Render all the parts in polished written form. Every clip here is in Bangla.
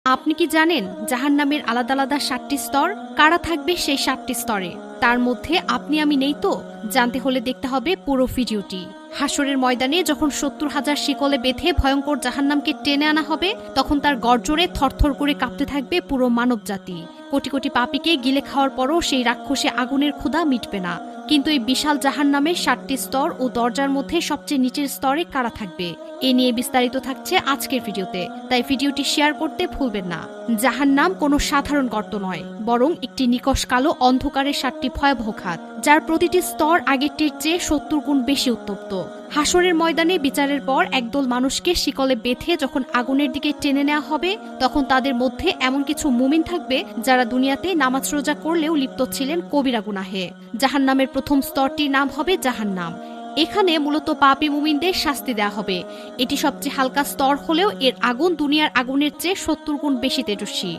আপনি কি জানেন জাহান্নামের আলাদা আলাদা ৭টি স্তর? কারা থাকবে সেই ৭টি স্তরে? তার মধ্যে আপনি আমি নেই তো? জানতে হলে দেখতে হবে পুরো ভিডিওটি। হাসরের ময়দানে যখন ৭০,০০০ শিকলে বেঁধে ভয়ঙ্কর জাহান্নামকে টেনে আনা হবে, তখন তার গর্জরে থরথর করে কাঁপতে থাকবে পুরো মানবজাতি। কোটি কোটি পাপীকে গিলে খাওয়ার পরও সেই রাক্ষসে আগুনের ক্ষুধা মিটবে না। কিন্তু এই বিশাল জাহান্নামের ৭টি স্তর ও দরজার মধ্যে সবচেয়ে নিচের স্তরে কারা থাকবে, এ নিয়ে বিস্তারিত থাকছে আজকের ভিডিওতে, তাই ভিডিওটি শেয়ার করতে ভুলবেন না। জাহান্নাম কোনো সাধারণ গর্ত নয়, বরং একটি নিকষ কালো অন্ধকারের ৭টি ভয়াবহ খাত, যার প্রতিটি স্তর আগেরটির চেয়ে ৭০ গুণ বেশি উত্তপ্ত। হাসরের ময়দানে বিচারের পর একদল মানুষকে শিকলে বেঁধে যখন আগুনের দিকে টেনে নেওয়া হবে, তখন তাদের মধ্যে এমন কিছু মুমিন থাকবে যারা দুনিয়াতে নামাজ রোজা করলেও লিপ্ত ছিলেন কবিরা গুনাহে। জাহান্নামের প্রথম স্তরটির নাম হবে জাহান্নাম। এখানে মূলত পাপী মুমিনদের শাস্তি দেওয়া হবে। এটি সবচেয়ে হালকা স্তর হলেও এর আগুন দুনিয়ার আগুনের চেয়ে ৭০ গুণ বেশি তেজস্বী।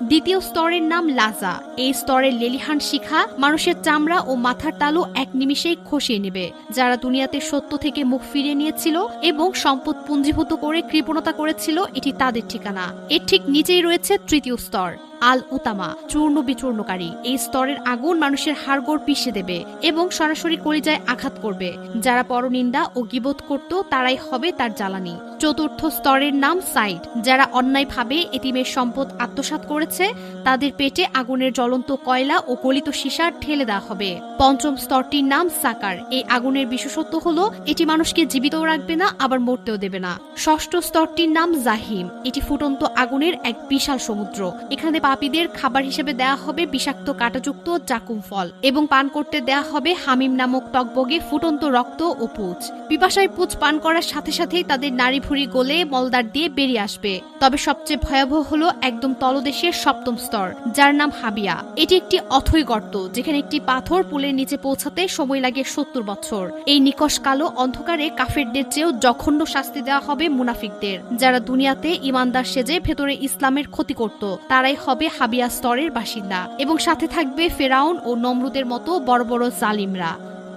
দ্বিতীয় স্তরের নাম লাজা। এই স্তরের লেলিহান শিখা মানুষের চামড়া ও মাথার তালু এক নিমিষেই খসিয়ে নেবে। যারা দুনিয়াতে সত্য থেকে মুখ ফিরিয়ে নিয়েছিল এবং সম্পদ পুঞ্জীভূত করে কৃপণতা করেছিল, এটি তাদের ঠিকানা। এর ঠিক নিচেই রয়েছে তৃতীয় স্তর, আল উতামা, চূর্ণ বিচূর্ণকারী। এই স্তরের আগুন মানুষের হাড়গোড় পিষে দেবে এবং সরাসরি কলিজায় আঘাত করবে। যারা পরনিন্দা ও গীবত করত, তারাই হবে তার জ্বালানি। চতুর্থ স্তরের নাম সাইড। যারা অন্যায়ভাবে এতিমের সম্পদ আত্মসাৎ করেছে, তাদের পেটে আগুনের জ্বলন্ত কয়লা ও গলিত সীসা ঢেলে দেওয়া হবে। পঞ্চম স্তরটির নাম সাকার। এই আগুনের বিশেষত্ব হলো এটি মানুষকে জীবিতও রাখবে না, আবার মরতেও দেবে না। ষষ্ঠ স্তরটির নাম জাহিম। এটি ফুটন্ত আগুনের এক বিশাল সমুদ্র। এখানে পাপীদের খাবার হিসেবে দেয়া হবে বিষাক্ত কাঁটাযুক্ত জাকুম ফল এবং পান করতে দেয়া হবে হামিম নামক টকবগে ফুটন্ত রক্ত ও পুঁজ। পিপাসায় পুঁজ পান করার সাথে সাথেই তাদের নাড়ি ভুঁড়ি গলে মলদার দিয়ে বেরিয়ে আসবে। তবে সবচেয়ে ভয়াবহ হলো একদম তলদেশের সপ্তম স্তর, যার নাম হাবিয়া। এটি একটি অথৈ গর্ত, যেখানে একটি পাথর পুলের নিচে পৌঁছাতে সময় লাগে ৭০ বছর। এই নিকষ কালো অন্ধকারে কাফেরদের চেয়েও জঘন্য শাস্তি দেওয়া হবে মুনাফিকদের। যারা দুনিয়াতে ইমানদার সেজে ভেতরে ইসলামের ক্ষতি করত, তারাই হবে হাবিয়া স্তরের বাসিন্দা, এবং সাথে থাকবে ফেরাউন ও নমরুদের মতো বড় বড় জালিমরা।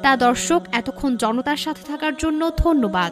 তা দর্শক, এতক্ষণ জনতার সাথে থাকার জন্য ধন্যবাদ।